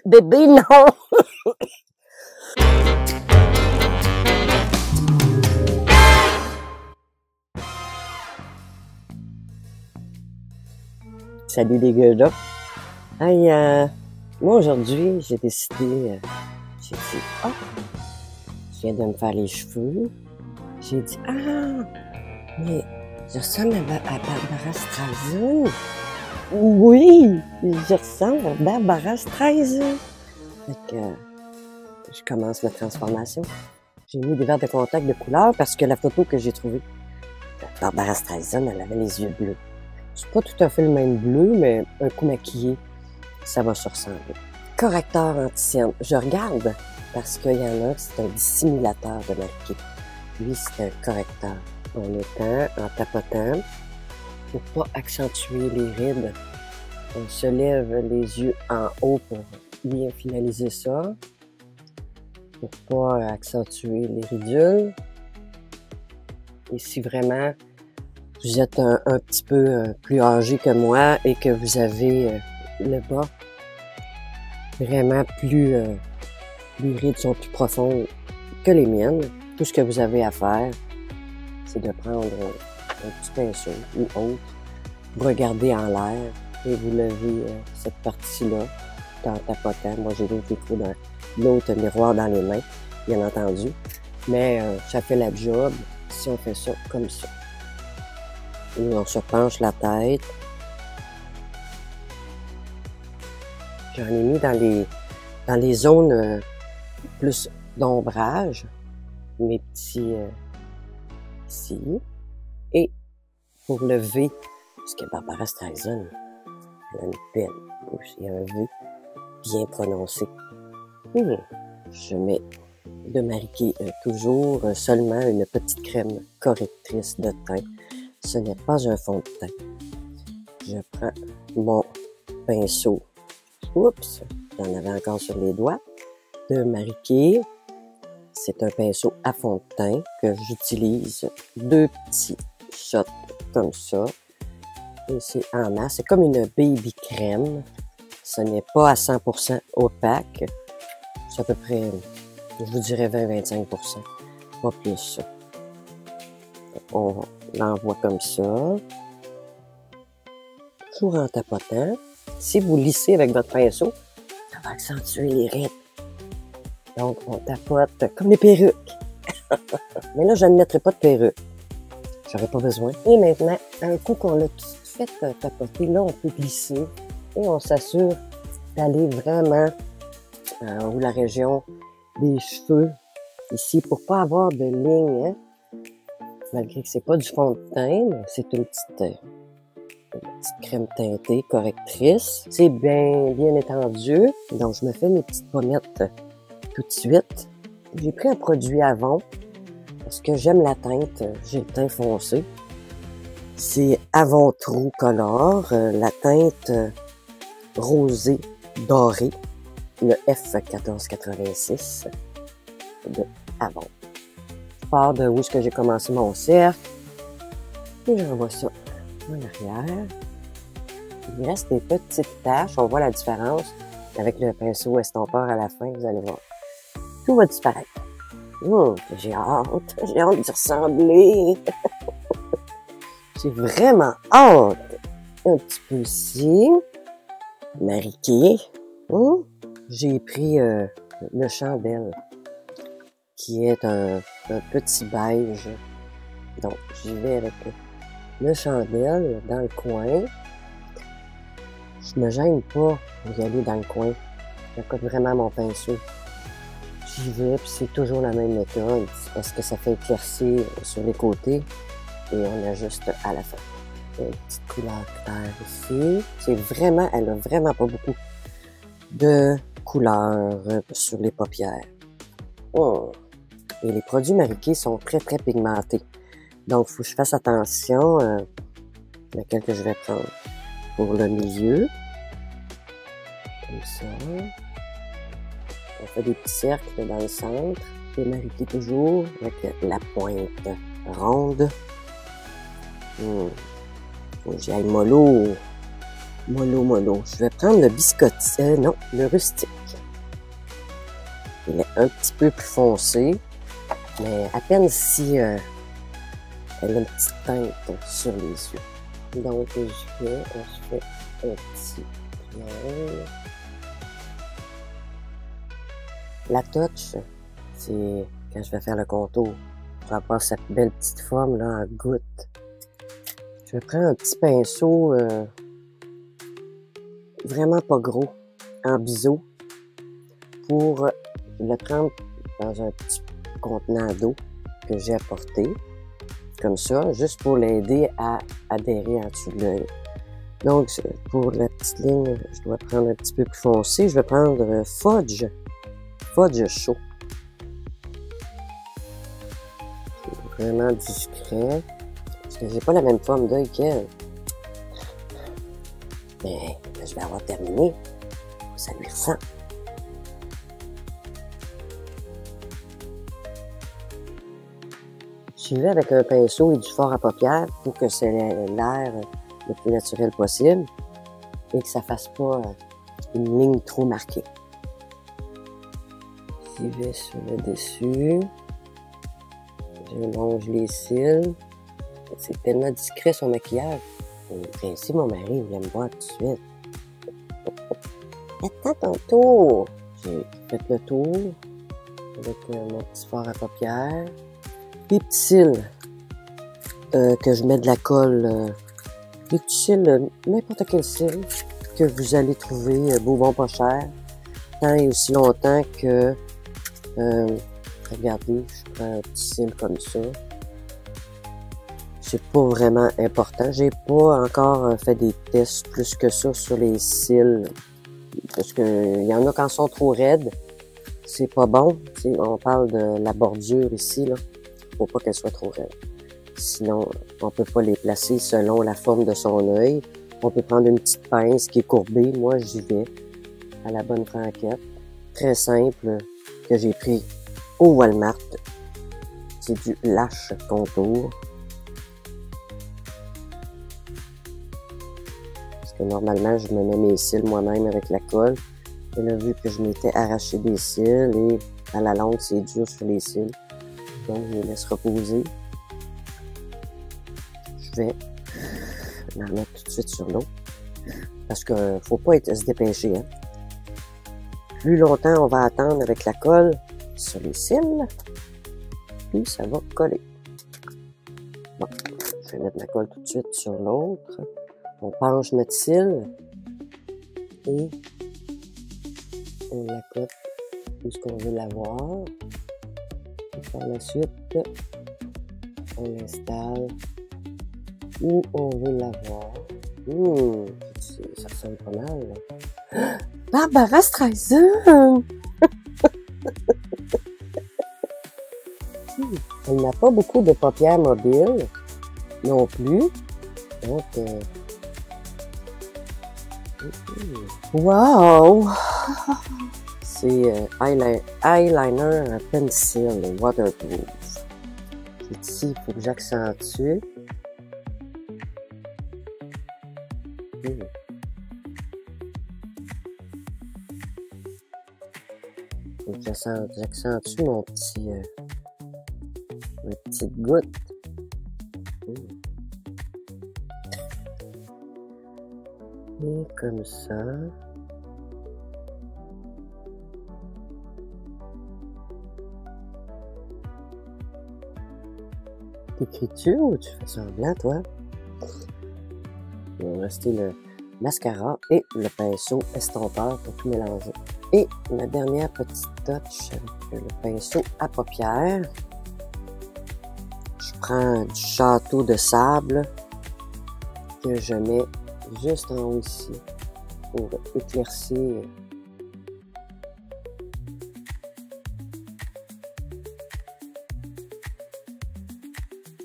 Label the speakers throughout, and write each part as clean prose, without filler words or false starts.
Speaker 1: Bébé, non! Salut les gars là. Hey, moi aujourd'hui, j'ai décidé, j'ai dit, je viens de me faire les cheveux. J'ai dit, mais je ressemble à Barbara Streisand. Oui, je ressemble à Barbara Streisand. Fait que je commence ma transformation. J'ai mis des verres de contact de couleur parce que la photo que j'ai trouvée, Barbara Streisand, elle avait les yeux bleus. C'est pas tout à fait le même bleu, mais un coup maquillé, ça va se ressembler. Correcteur anti-cerne. Je regarde parce qu'il y en a qui c'est un dissimulateur de marqué. Lui, c'est un correcteur. En étant, en tapotant, pour pas accentuer les rides. On se lève les yeux en haut pour bien finaliser ça. Pour pas accentuer les ridules. Et si vraiment vous êtes un petit peu plus âgé que moi et que vous avez le bas vraiment plus les rides sont plus profondes que les miennes, tout ce que vous avez à faire, c'est de prendre un petit pinceau ou autre, vous regardez en l'air et vous levez cette partie-là en tapotant. Moi, j'ai l'autre micro dans l'autre miroir dans les mains, bien entendu, mais ça fait la job si on fait ça comme ça. Et on se penche la tête. J'en ai mis dans les zones plus d'ombrage, mes petits ici. Et pour le V, parce que Barbara Streisand, elle a une belle bouche et un V bien prononcé. Je mets de Marie-Kay toujours seulement une petite crème correctrice de teint. Ce n'est pas un fond de teint. Je prends mon pinceau. Oups, j'en avais encore sur les doigts. De Marie-Kay. C'est un pinceau à fond de teint que j'utilise 2 petits shots comme ça. Et c'est en masse. C'est comme une baby crème. Ce n'est pas à 100% opaque. C'est à peu près, je vous dirais 20-25%. Pas plus. On l'envoie comme ça. Toujours en tapotant. Si vous lissez avec votre pinceau, ça va accentuer les rides. Donc, on tapote comme les perruques. Mais là, je ne mettrai pas de perruque. J'aurais pas besoin. Et maintenant, un coup qu'on l'a tout fait tapoter, là, on peut glisser et on s'assure d'aller vraiment où la région des cheveux ici pour pas avoir de ligne, hein? Malgré que c'est pas du fond de teint, mais c'est une petite crème teintée correctrice. C'est bien étendu. Donc, je me fais mes petites pommettes tout de suite. J'ai pris un produit Avon parce que j'aime la teinte. J'ai le teint foncé. C'est Avon True Color, la teinte rosée dorée, le F1486 de Avon. Je pars de où est-ce que j'ai commencé mon cercle et j'envoie ça en arrière. Il reste des petites taches. On voit la différence avec le pinceau estompeur à la fin. Vous allez voir. Tout va disparaître. J'ai hâte d'y ressembler. J'ai vraiment hâte. Un petit peu ici. Marie-Kay. J'ai pris le Chandelle, qui est un petit beige. Donc, j'y vais avec le Chandelle dans le coin. Je me gêne pas pour y aller dans le coin. J'accote vraiment mon pinceau. J'y vais, puis c'est toujours la même méthode, parce que ça fait éclaircir sur les côtés et on ajuste à la fin. Une petite couleur claire ici. C'est vraiment, elle a vraiment pas beaucoup de couleur sur les paupières. Et les produits Marie-Kay sont très pigmentés. Donc, il faut que je fasse attention laquelle que je vais prendre pour le milieu. Comme ça. On fait des petits cercles dans le centre. Et Marie-Kay toujours avec la pointe ronde. Faut que j'y aille mollo. Je vais prendre le biscotti. Non, le rustique. Il est un petit peu plus foncé, mais à peine si elle a une petite teinte sur les yeux. Donc, on se fait un petit triangle. La touch, c'est quand je vais faire le contour. Pour avoir cette belle petite forme là en goutte. Je vais prendre un petit pinceau vraiment pas gros, en biseau, pour le prendre dans un petit contenant d'eau que j'ai apporté, comme ça, juste pour l'aider à adhérer en dessous de l'œil. Donc, pour la petite ligne, je dois prendre un petit peu plus foncé. Je vais prendre Fudge chaud. C'est vraiment discret, parce que j'ai pas la même forme d'œil qu'elle. Mais je vais avoir terminé. Ça lui ressemble. Je vais avec un pinceau et du fard à paupières pour que c'est l'air le plus naturel possible et que ça fasse pas une ligne trop marquée. J'y vais sur le dessus. Je longe les cils. C'est tellement discret son maquillage. Et ainsi, mon mari vient me voir tout de suite. Attends ton tour. J'ai fait le tour avec mon petit fard à paupières. Les petits cils que je mets de la colle. Les petits cils, n'importe quel cil que vous allez trouver beau, bon, pas cher. Tant et aussi longtemps que... regardez, je prends un petit cil comme ça. C'est pas vraiment important. J'ai pas encore fait des tests plus que ça sur les cils. Parce que il y en a quand ils sont trop raides. C'est pas bon. T'sais, on parle de la bordure ici, là. Faut pas qu'elle soit trop raide. Sinon, on peut pas les placer selon la forme de son œil. On peut prendre une petite pince qui est courbée. Moi, j'y vais à la bonne franquette. Très simple, que j'ai pris au Walmart. C'est du Lash Contour. Parce que normalement, je me mets mes cils moi-même avec la colle. Et là, vu que je m'étais arraché des cils et à la longue, c'est dur sur les cils. Donc, je les laisse reposer. Je vais la remettre tout de suite sur l'eau. Parce que faut pas se dépêcher, hein. Plus longtemps on va attendre avec la colle sur les cils, plus ça va coller. Bon, je vais mettre la colle tout de suite sur l'autre. On penche notre cil et on la colle où ce qu'on veut l'avoir. Par la suite, on l'installe où on veut l'avoir. Ça ressemble pas mal, là. Barbara Streisand! Elle n'a pas beaucoup de paupières mobiles non plus. Donc, wow! C'est eyeliner pencil waterproof. C'est ici, il faut que j'accentue. Donc, j'accentue mon petit... mes petites gouttes. Et comme ça. T'écris-tu ou tu fais semblant, toi? Il va rester le mascara et le pinceau estompeur pour tout mélanger. Et ma dernière petite touch avec le pinceau à paupières. Je prends du château de sable que je mets juste en haut ici pour éclaircir.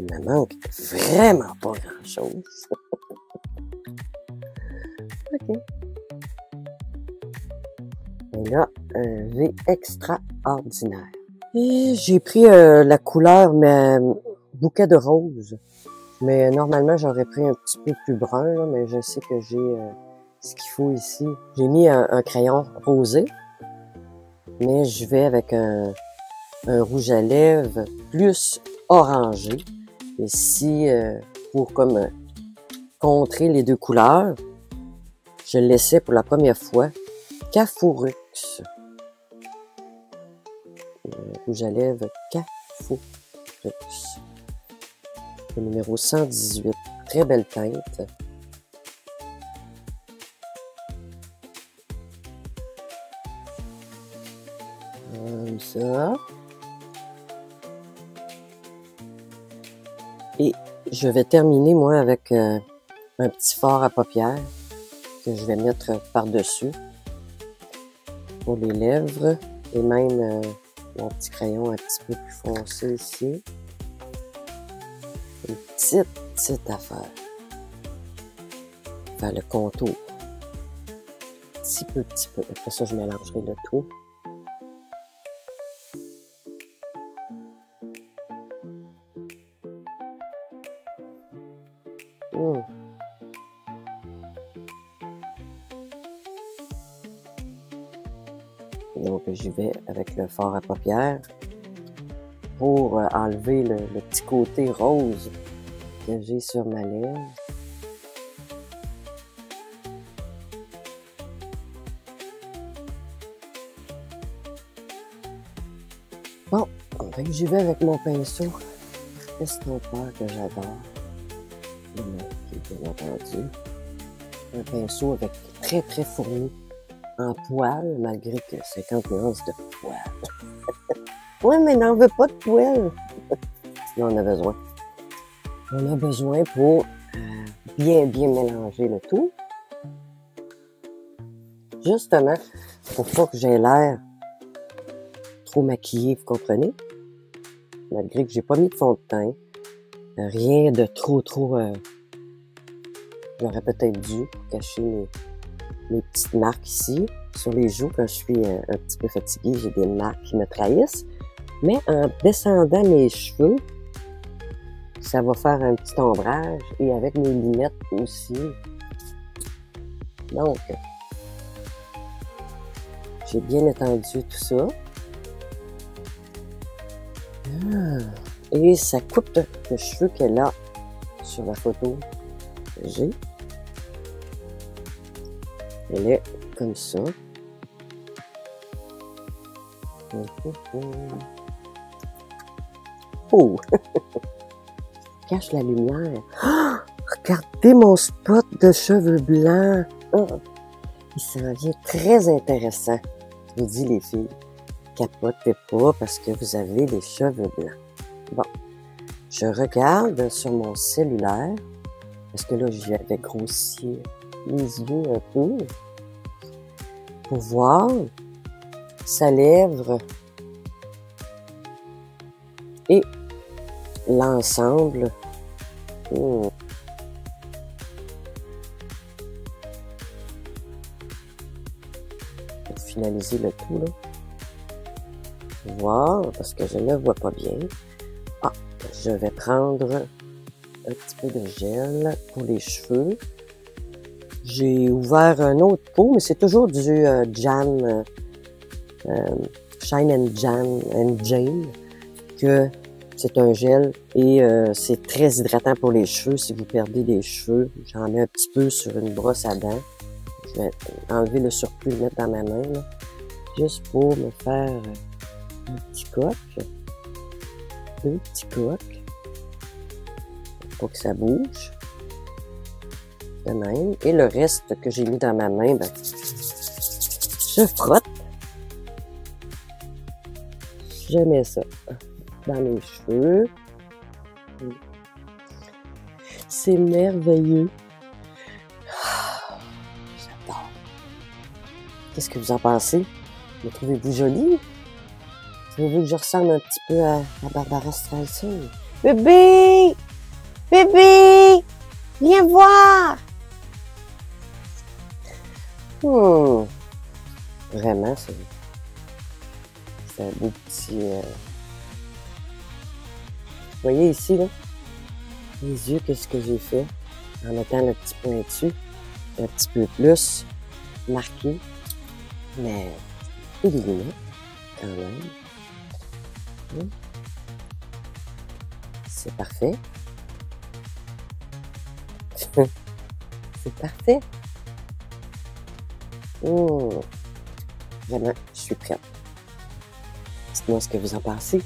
Speaker 1: Il me manque vraiment pas grand-chose. OK. Et là, un V extraordinaire. Et j'ai pris la couleur, mais bouquet de rose. Mais normalement, j'aurais pris un petit peu plus brun, là, mais je sais que j'ai ce qu'il faut ici. J'ai mis un crayon rosé. mais je vais avec un rouge à lèvres plus orangé. Et si, pour comme contrer les deux couleurs, je laissais pour la première fois Cafourux. Rouge à lèvres Cafourux. Le numéro 118. Très belle teinte. Comme ça. Et je vais terminer, moi, avec un petit fard à paupières que je vais mettre par-dessus pour les lèvres. Et même mon petit crayon un petit peu plus foncé ici. Une petite affaire. Faire le contour. Petit peu. Après ça, je mélangerai le tout. Donc, j'y vais avec le fard à paupières pour enlever le petit côté rose que j'ai sur ma lèvre. Bon, donc j'y vais avec mon pinceau estompeur que j'adore. Bien entendu. Un pinceau avec très fourni en poil, malgré que 50 nuances de poil. Oui, mais n'en veut pas de poil. Là, on a besoin. On a besoin pour bien mélanger le tout. Justement, pour pas que j'ai l'air trop maquillé, vous comprenez? Malgré que j'ai pas mis de fond de teint. Rien de trop j'aurais peut-être dû pour cacher mes petites marques ici. Sur les joues, quand je suis un petit peu fatiguée, j'ai des marques qui me trahissent. Mais en descendant mes cheveux, ça va faire un petit ombrage. Et avec mes lunettes aussi. Donc, j'ai bien étendu tout ça. Et ça coupe le cheveu qu'elle a sur la photo que j'ai. Elle est comme ça. Oh! Cache la lumière. Oh! Regardez mon spot de cheveux blancs. Oh! Il s'en vient très intéressant. Je vous dis, les filles, capotez pas parce que vous avez les cheveux blancs. Bon. Je regarde sur mon cellulaire parce que là, j'avais grossi les yeux un peu pour voir sa lèvre et l'ensemble. Pour finaliser le tout, là. Voir, parce que je ne vois pas bien. Ah, je vais prendre un petit peu de gel pour les cheveux. J'ai ouvert un autre pot, mais c'est toujours du Jam, Shine and Jane, que c'est un gel et c'est très hydratant pour les cheveux. Si vous perdez des cheveux, j'en mets un petit peu sur une brosse à dents. Je vais enlever le surplus, le mettre dans ma main, là, juste pour me faire un petit coq. Deux petits coques. Pour que ça bouge. De même. Et le reste que j'ai mis dans ma main, ben, je frotte. Je mets ça dans mes cheveux. C'est merveilleux. J'adore. Qu'est-ce que vous en pensez? Me trouvez-vous jolie? Trouvez-vous que je ressemble un petit peu à Barbara Streisand? Bébé! Bébé! Viens voir! Vraiment, c'est un beau petit... Vous voyez ici, là? Les yeux, qu'est-ce que j'ai fait? En mettant le petit pointu, un petit peu plus marqué. Mais, et les lunettes. quand même. C'est parfait. C'est parfait. Vraiment, je suis prête. Dites-moi ce que vous en pensez.